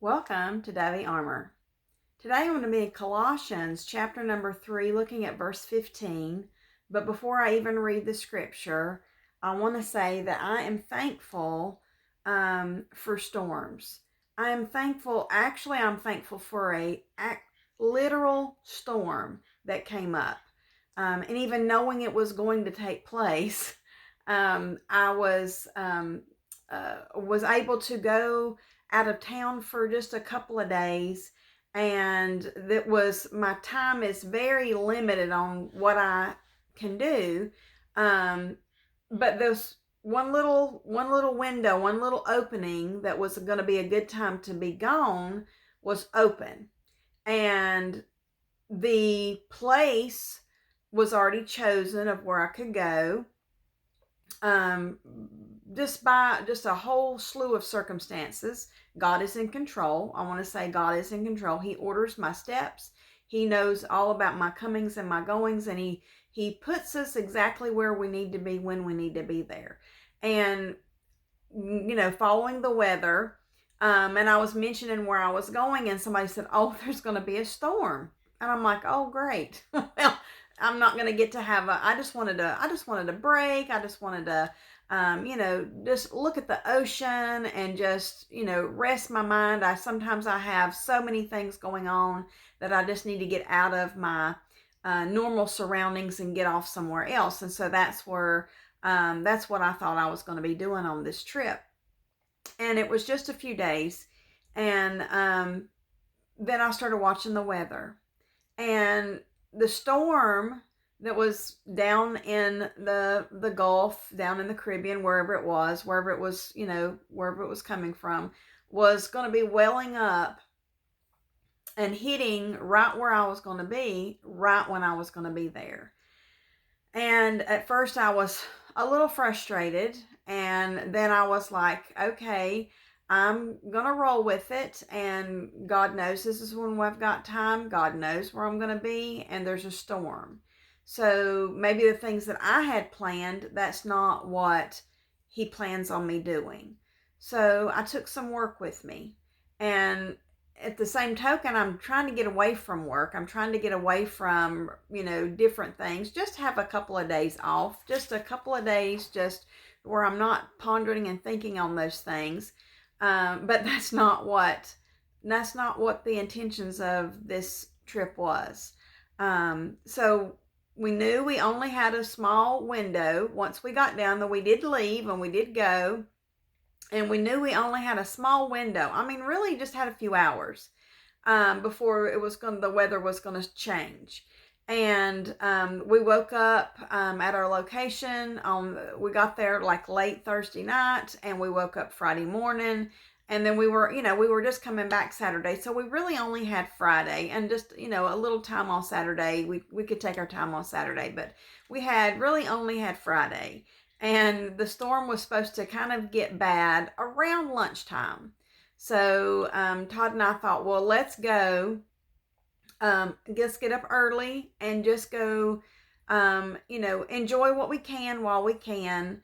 Welcome to Daily Armour. Today I'm going to be in Colossians chapter number 3, looking at verse 15. But before I even read the scripture, I want to say that I am thankful for storms. I'm thankful for a literal storm that came up. And even knowing it was going to take place, I was able to go out of town for just a couple of days, and my time is very limited on what I can do. um but there's one little window, one little opening that was going to be a good time to be gone was open, and the place was already chosen of where I could go, um, just by just a whole slew of circumstances. God is in control. I want to say God is in control. He orders my steps. He knows all about my comings and my goings, and he puts us exactly where we need to be when we need to be there. And following the weather, and I was mentioning where I was going, and somebody said, "Oh, there's going to be a storm," and I'm like, "Oh, great." Well, I'm not going to get to have a. I just wanted a break. I just wanted to, just look at the ocean and just, rest my mind. Sometimes I have so many things going on that I just need to get out of my normal surroundings and get off somewhere else. And so that's what I thought I was going to be doing on this trip. And it was just a few days. And then I started watching the weather. And the storm that was down in the Gulf, down in the Caribbean, wherever it was, wherever it was coming from, was going to be welling up and hitting right where I was going to be, right when I was going to be there. And at first I was a little frustrated, and then I was like, okay, I'm going to roll with it, and God knows this is when I've got time. God knows where I'm going to be, and there's a storm. So maybe the things that I had planned, that's not what he plans on me doing. So I took some work with me, and at the same token, I'm trying to get away from work. I'm trying to get away from, different things. Just have a couple of days off. Just a couple of days, just where I'm not pondering and thinking on those things. But that's not what the intentions of this trip was. So we knew we only had a small window. Once we got down, though, we did leave and we did go, and we knew we only had a small window. I mean, really just had a few hours before the weather was going to change. And we woke up at our location. We got there like late Thursday night, and we woke up Friday morning. And then we were just coming back Saturday. So we really only had Friday and just, a little time on Saturday. We could take our time on Saturday, but we had really only had Friday. And the storm was supposed to kind of get bad around lunchtime. So Todd and I thought, well, let's go. Just get up early and just go, enjoy what we can while we can.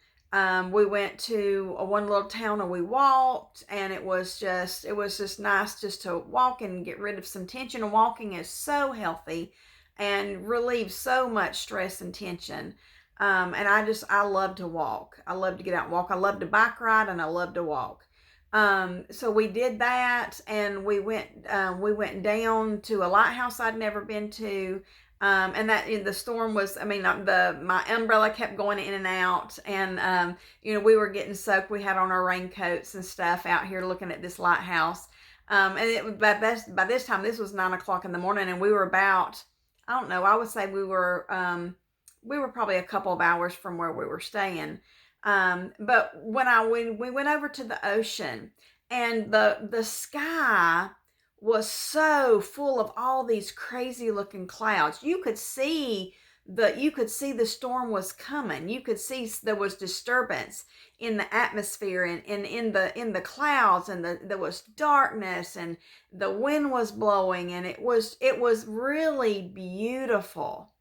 We went to one little town and we walked, and it was just nice just to walk and get rid of some tension. And walking is so healthy and relieves so much stress and tension. And I love to walk. I love to get out and walk. I love to bike ride, and I love to walk. So we did that, and we went down to a lighthouse I'd never been to. And that the storm was, my umbrella kept going in and out, and we were getting soaked. We had on our raincoats and stuff out here looking at this lighthouse. And by this time, this was 9 o'clock in the morning, and we were about, I don't know, I would say we were probably a couple of hours from where we were staying. But when we went over to the ocean, and the sky was so full of all these crazy looking clouds. You could see the storm was coming. You could see there was disturbance in the atmosphere and in the clouds, and there was darkness, and the wind was blowing, and it was really beautiful.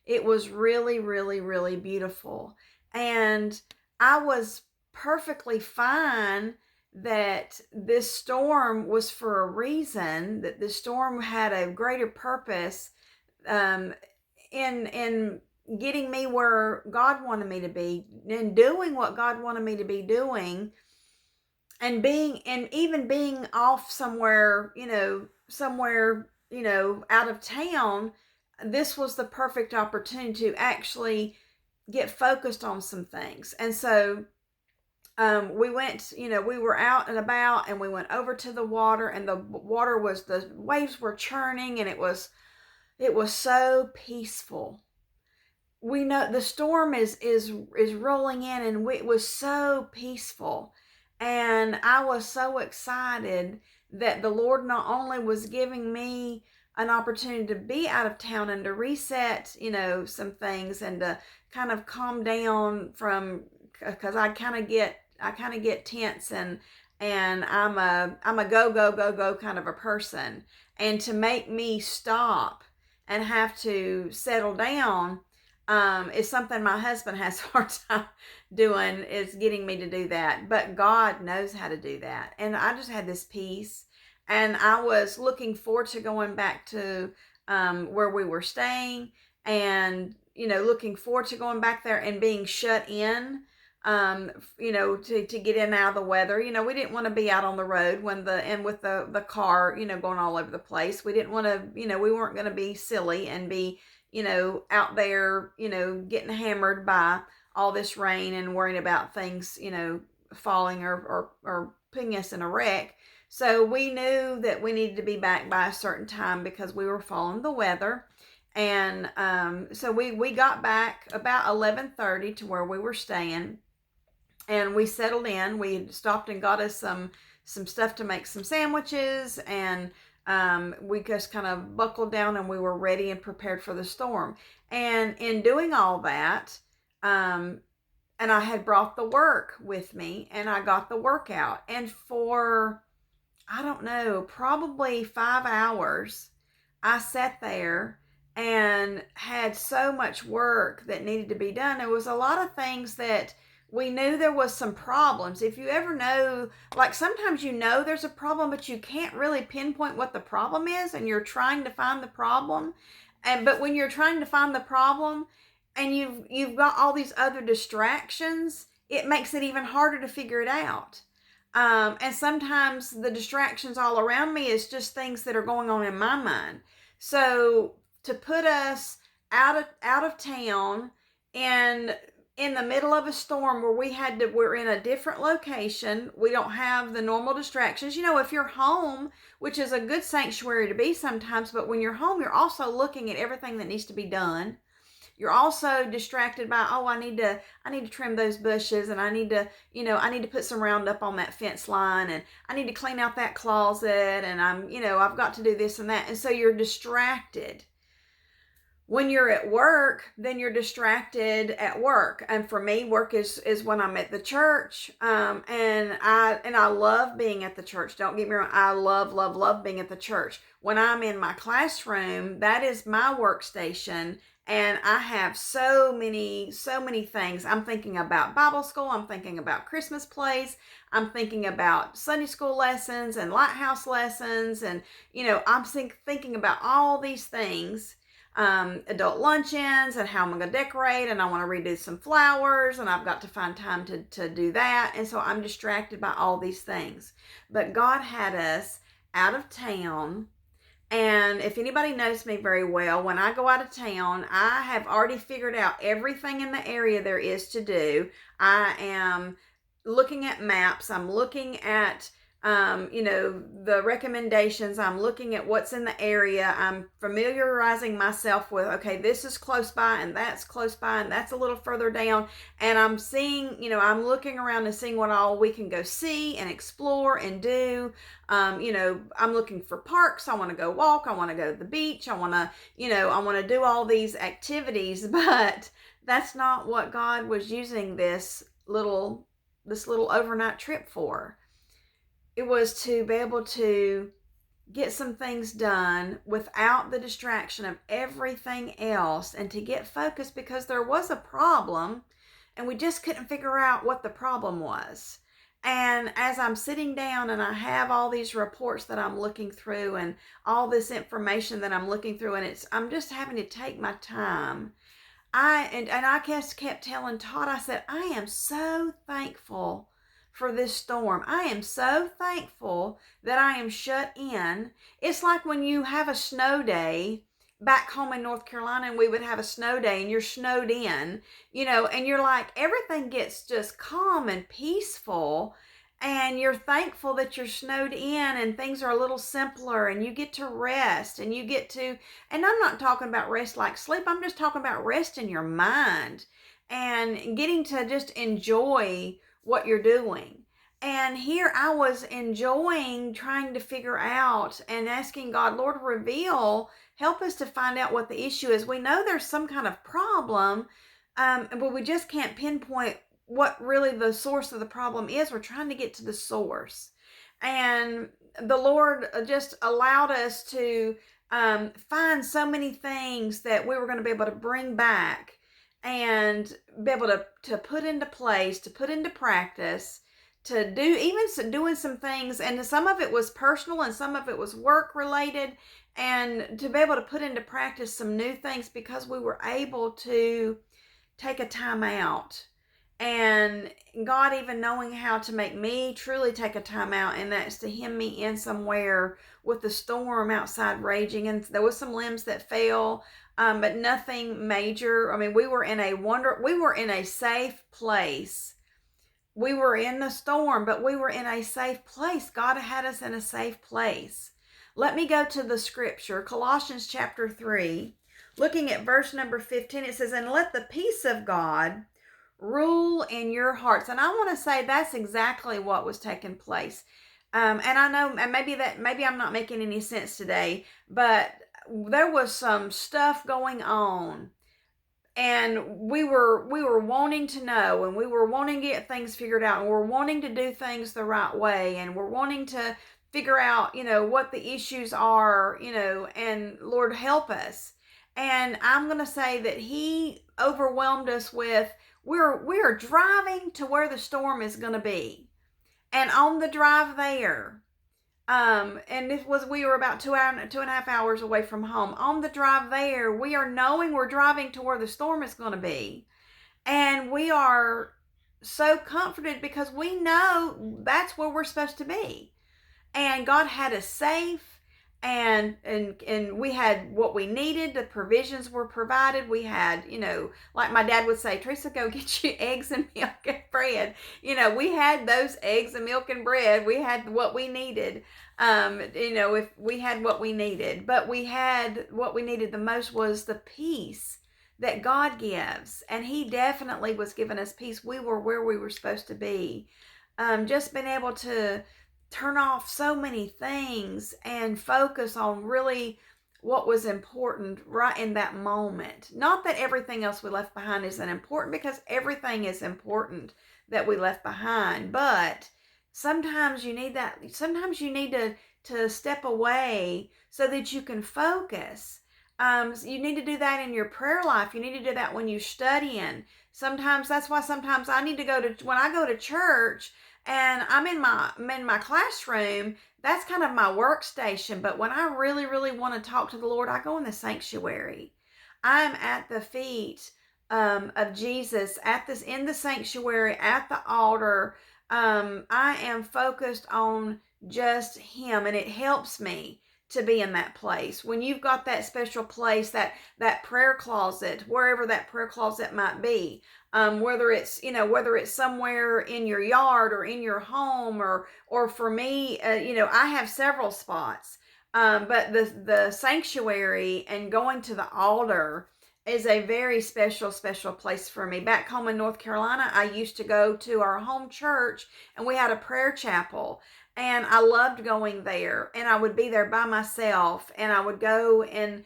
It was really, really, really beautiful. And I was perfectly fine that this storm was for a reason, that this storm had a greater purpose, um, in getting me where God wanted me to be, and doing what God wanted me to be doing, and even being off somewhere, out of town. This was the perfect opportunity to actually get focused on some things. And so we went, we were out and about, and we went over to the water, and the waves were churning, and it was so peaceful. We know the storm is rolling in, and it was so peaceful, and I was so excited that the Lord not only was giving me an opportunity to be out of town and to reset, some things, and to kind of calm down from, because I kind of get tense, and I'm a go go go go kind of a person, and to make me stop and have to settle down, is something my husband has a hard time doing, is getting me to do that. But God knows how to do that. And I just had this peace. And I was looking forward to going back to where we were staying, and, looking forward to going back there and being shut in, to get in and out of the weather. We didn't want to be out on the road with the car, going all over the place. We didn't want to, we weren't going to be silly and be, out there, getting hammered by all this rain and worrying about things, falling or putting us in a wreck. So we knew that we needed to be back by a certain time because we were following the weather. And so we got back about 11:30 to where we were staying, and we settled in. We stopped and got us some stuff to make some sandwiches, and we just kind of buckled down, and we were ready and prepared for the storm. And in doing all that, and I had brought the work with me, and I got the work out. And for, I don't know, probably 5 hours, I sat there and had so much work that needed to be done. There was a lot of things that we knew there was some problems. If you ever know, like sometimes there's a problem, but you can't really pinpoint what the problem is, and you're trying to find the problem. But when you're trying to find the problem, and you've got all these other distractions, it makes it even harder to figure it out. And sometimes the distractions all around me is just things that are going on in my mind. So to put us out of town, and in the middle of a storm where we're in a different location, we don't have the normal distractions. If you're home, which is a good sanctuary to be sometimes, but when you're home, you're also looking at everything that needs to be done. You're also distracted by, I need to trim those bushes, and I need to put some Roundup on that fence line, and I need to clean out that closet, and I've got to do this and that. And so you're distracted. When you're at work, then you're distracted at work. And for me, work is when I'm at the church. And I love being at the church. Don't get me wrong. I love being at the church. When I'm in my classroom, that is my workstation. And I have so many things. I'm thinking about Bible school. I'm thinking about Christmas plays. I'm thinking about Sunday school lessons and Lighthouse lessons. And, I'm thinking about all these things. Adult luncheons, and how I'm going to decorate, and I want to redo some flowers, and I've got to find time to do that. And so I'm distracted by all these things. But God had us out of town. And if anybody knows me very well, when I go out of town, I have already figured out everything in the area there is to do. I am looking at maps. I'm looking at the recommendations. I'm looking at what's in the area. I'm familiarizing myself with, okay, this is close by, and that's close by, and that's a little further down. And I'm seeing, I'm looking around and seeing what all we can go see and explore and do. I'm looking for parks. I want to go walk. I want to go to the beach. I want to do all these activities, but that's not what God was using this little overnight trip for. It was to be able to get some things done without the distraction of everything else, and to get focused, because there was a problem and we just couldn't figure out what the problem was. And as I'm sitting down and I have all these reports that I'm looking through and all this information that I'm looking through, and I'm just having to take my time. I just kept telling Todd, I said, I am so thankful for this storm. I am so thankful that I am shut in. It's like when you have a snow day back home in North Carolina, and we would have a snow day and you're snowed in, and you're like, everything gets just calm and peaceful. And you're thankful that you're snowed in and things are a little simpler and you get to rest and you get to, and I'm not talking about rest like sleep. I'm just talking about rest in your mind and getting to just enjoy what you're doing. And here I was enjoying trying to figure out and asking God, Lord, reveal, help us to find out what the issue is. We know there's some kind of problem, but we just can't pinpoint what really the source of the problem is. We're trying to get to the source. And the Lord just allowed us to find so many things that we were going to be able to bring back and be able to put into place, to put into practice, to do even doing some things. And some of it was personal and some of it was work related, and to be able to put into practice some new things because we were able to take a time out. And God even knowing how to make me truly take a time out, and that's to hem me in somewhere with the storm outside raging. And there was some limbs that fell, but nothing major. I mean, we were in a safe place. We were in the storm, but we were in a safe place. God had us in a safe place. Let me go to the scripture, Colossians chapter 3, looking at verse number 15. It says, and let the peace of God rule in your hearts. And I want to say that's exactly what was taking place. And I know, and maybe I'm not making any sense today, but there was some stuff going on, and we were wanting to know, and we were wanting to get things figured out, and we're wanting to do things the right way, and we're wanting to figure out, what the issues are, and Lord, help us. And I'm going to say that He overwhelmed us with, we're driving to where the storm is going to be. And on the drive there, and we were about 2.5 hours away from home. On the drive there, we are knowing we're driving to where the storm is going to be. And we are so comforted because we know that's where we're supposed to be. And God had us safe. And we had what we needed. The provisions were provided. We had, like my dad would say, Teresa, go get you eggs and milk and bread. We had those eggs and milk and bread. We had what we needed. If we had what we needed, but we had what we needed the most was the peace that God gives. And He definitely was giving us peace. We were where we were supposed to be. Just being able to turn off so many things and focus on really what was important right in that moment. Not that everything else we left behind isn't important, because everything is important that we left behind, but sometimes you need that. Sometimes you need to step away so that you can focus. You need to do that in your prayer life. You need to do that when you're studying. That's why sometimes I need to when I go to church, and I'm in my classroom, that's kind of my workstation. But when I really, really want to talk to the Lord, I go in the sanctuary. I'm at the feet of Jesus, in the sanctuary, at the altar. I am focused on just Him, and it helps me to be in that place. When you've got that special place, that prayer closet, wherever that prayer closet might be, whether it's somewhere in your yard or in your home, or for me, I have several spots. But the sanctuary and going to the altar is a very special, special place for me. Back home in North Carolina, I used to go to our home church, and we had a prayer chapel. And I loved going there, and I would be there by myself, and I would go into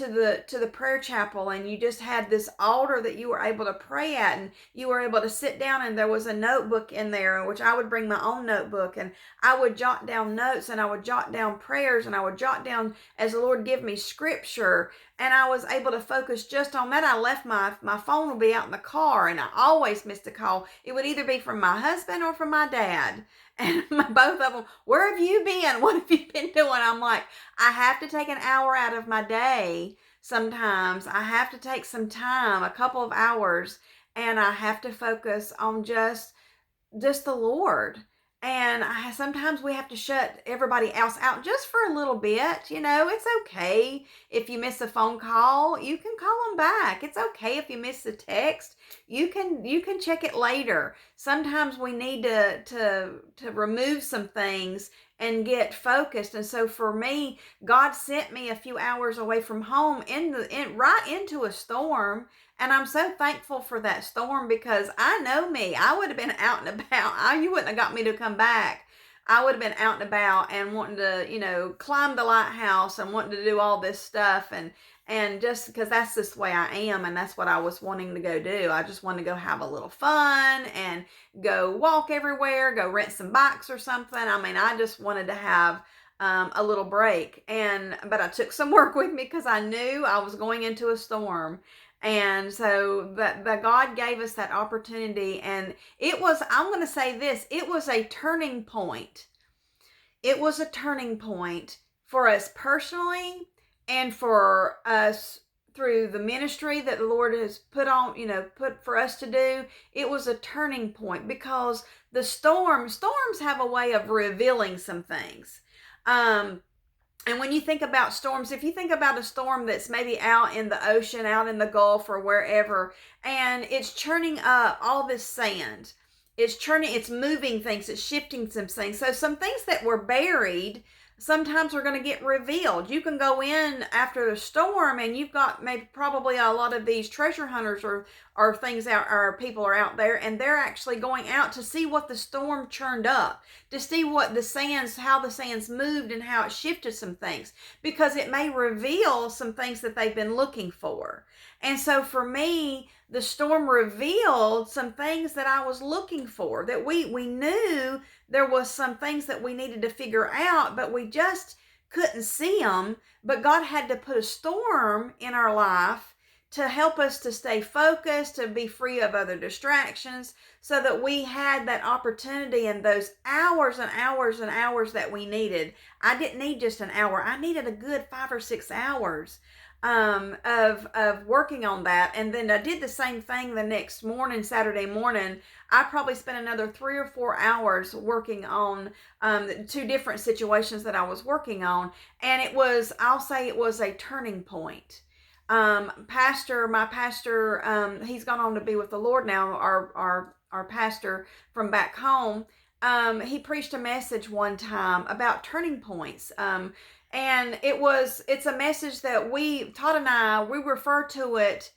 the prayer chapel, and you just had this altar that you were able to pray at, and you were able to sit down, and there was a notebook in there, which I would bring my own notebook, and I would jot down notes, and I would jot down prayers, and I would jot down as the Lord give me scripture. and I was able to focus just on that. I left my phone would be out in the car, and I always missed a call. It would either be from my husband or from my dad. And both of them, where have you been? What have you been doing? I'm like, I have to take an hour out of my day. Sometimes I have to take some time, a couple of hours, and I have to focus on just the Lord. And sometimes we have to shut everybody else out just for a little bit. It's okay if you miss a phone call, you can call them back. It's okay if you miss a text. You can check it later. Sometimes we need to remove some things and get focused. And so for me, God sent me a few hours away from home right into a storm. And I'm so thankful for that storm, because I know me. I would have been out and about. You wouldn't have got me to come back. I would have been out and about and wanting to, climb the lighthouse and wanting to do all this stuff. And just because that's just the way I am, and that's what I was wanting to go do. I just wanted to go have a little fun and go walk everywhere, go rent some bikes or something. I mean, I just wanted to have a little break. But I took some work with me because I knew I was going into a storm. And so the God gave us that opportunity, and I'm going to say this, it was a turning point. It was a turning point for us personally, and for us through the ministry that the Lord has put for us to do. It was a turning point, because the storms have a way of revealing some things. And when you think about storms, if you think about a storm that's maybe out in the ocean, out in the Gulf or wherever, and it's churning up all this sand, it's moving things, it's shifting some things. So some things that were buried sometimes are going to get revealed. You can go in after the storm, and you've got probably a lot of these treasure hunters or things out, or people are out there, and they're actually going out to see what the storm churned up, to see how the sands moved and how it shifted some things, because it may reveal some things that they've been looking for. And so for me, the storm revealed some things that I was looking for, that we knew there was some things that we needed to figure out, but we just couldn't see them. But God had to put a storm in our life to help us to stay focused, to be free of other distractions, so that we had that opportunity in those hours and hours and hours that we needed. I didn't need just an hour. I needed a good 5 or 6 hours of working on that. And then I did the same thing the next morning, Saturday morning. I probably spent another 3 or 4 hours working on 2 different situations that I was working on. And I'll say it was a turning point. My pastor, he's gone on to be with the Lord now, our pastor from back home. He preached a message one time about turning points. And it's a message that Todd and I, we refer to it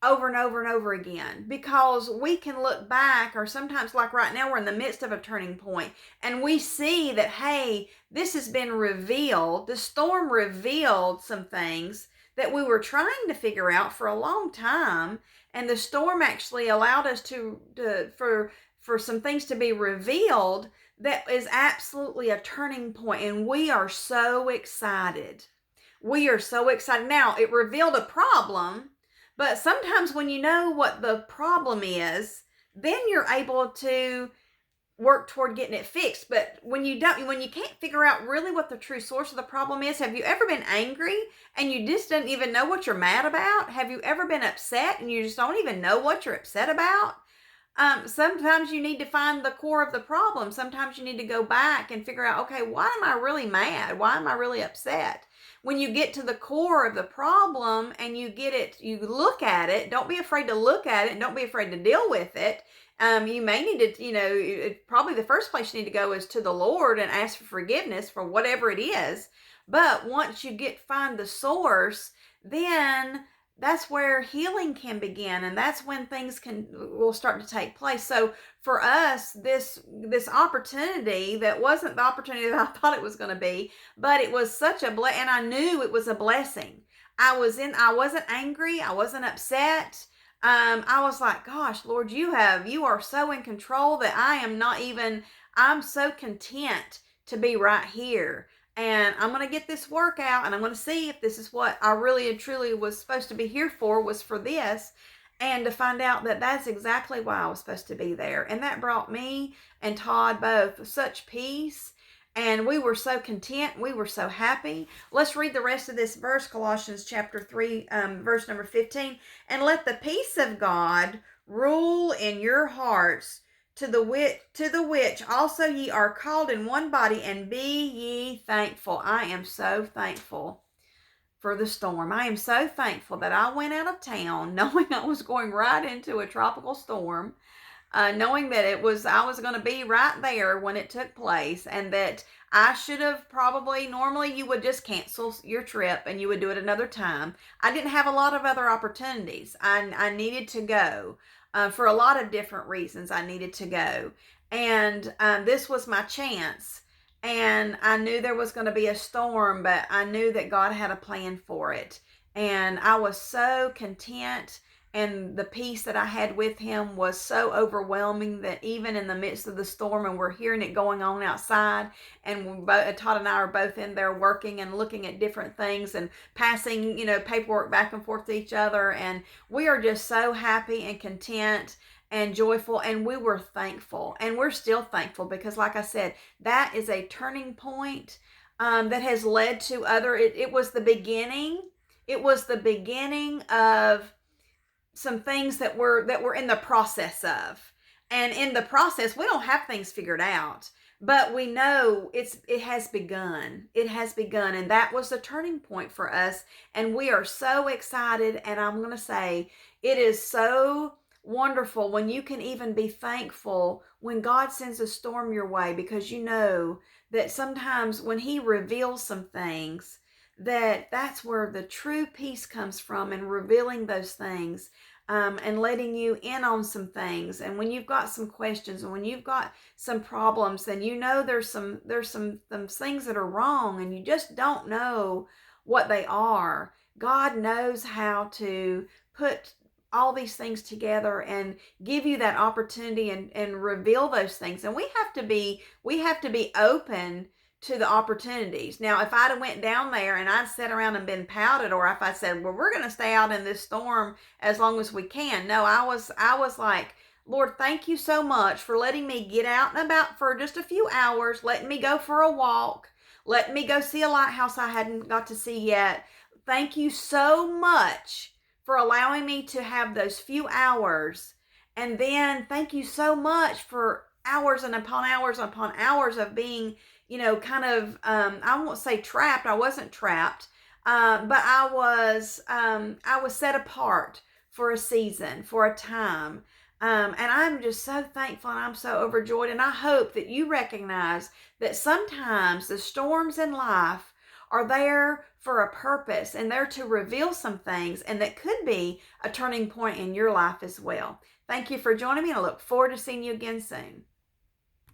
over and over and over again, because we can look back, or sometimes like right now, we're in the midst of a turning point, and we see that, hey, this has been revealed. The storm revealed some things that we were trying to figure out for a long time. And the storm actually allowed us for some things to be revealed. That is absolutely a turning point, and we are so excited. We are so excited. Now, it revealed a problem, but sometimes when you know what the problem is, then you're able to work toward getting it fixed. But when you can't figure out really what the true source of the problem is, have you ever been angry and you just didn't even know what you're mad about? Have you ever been upset and you just don't even know what you're upset about? Sometimes you need to find the core of the problem. Sometimes you need to go back and figure out, okay, why am I really mad? Why am I really upset? When you get to the core of the problem and you get it, you look at it, don't be afraid to look at it, and don't be afraid to deal with it. You may need to, probably the first place you need to go is to the Lord and ask for forgiveness for whatever it is. But once you find the source, then that's where healing can begin, and that's when things will start to take place. So for us, this opportunity that wasn't the opportunity that I thought it was going to be, but it was such a blessing, and I knew it was a blessing. I wasn't angry, I wasn't upset. I was like, gosh, Lord, you are so in control that I'm so content to be right here. and I'm going to get this workout, and I'm going to see if this is what I really and truly was supposed to be here for, was for this. And to find out that that's exactly why I was supposed to be there. And that brought me and Todd both such peace. And we were so content. We were so happy. Let's read the rest of this verse, Colossians chapter 3, verse number 15. And let the peace of God rule in your hearts, to the which also ye are called in one body, and be ye thankful. I am so thankful for the storm. I am so thankful that I went out of town knowing I was going right into a tropical storm, knowing that I was going to be right there when it took place, and that I should have probably, normally you would just cancel your trip and you would do it another time. I didn't have a lot of other opportunities. I needed to go for a lot of different reasons. I needed to go, and this was my chance. And I knew there was going to be a storm, but I knew that God had a plan for it. And I was so content, and the peace that I had with him was so overwhelming that even in the midst of the storm, and we're hearing it going on outside, and Todd and I are both in there working and looking at different things and passing, paperwork back and forth to each other. And we are just so happy and content and joyful, and we were thankful, and we're still thankful, because like I said, that is a turning point that has led to other, it was the beginning. It was the beginning of some things that we're in the process of. And in the process, we don't have things figured out, but we know it has begun. It has begun, and that was the turning point for us. And we are so excited, and I'm going to say it is so wonderful when you can even be thankful when God sends a storm your way, because you know that sometimes when he reveals some things, that's where the true peace comes from, and revealing those things, and letting you in on some things. And when you've got some questions, and when you've got some problems, and there's some things that are wrong, and you just don't know what they are, God knows how to put all these things together and give you that opportunity, and reveal those things. And we have to be open to the opportunities. Now, if I'd have went down there and I'd sat around and been pouted, or if I said, well, we're going to stay out in this storm as long as we can. No, I was like, Lord, thank you so much for letting me get out and about for just a few hours, letting me go for a walk, letting me go see a lighthouse I hadn't got to see yet. Thank you so much for allowing me to have those few hours. And then thank you so much for hours and upon hours upon hours of being, kind of, I won't say trapped. I wasn't trapped, but I was set apart for a season, for a time. And I'm just so thankful, and I'm so overjoyed. And I hope that you recognize that sometimes the storms in life are there for a purpose, and they're to reveal some things, and that could be a turning point in your life as well. Thank you for joining me, and I look forward to seeing you again soon.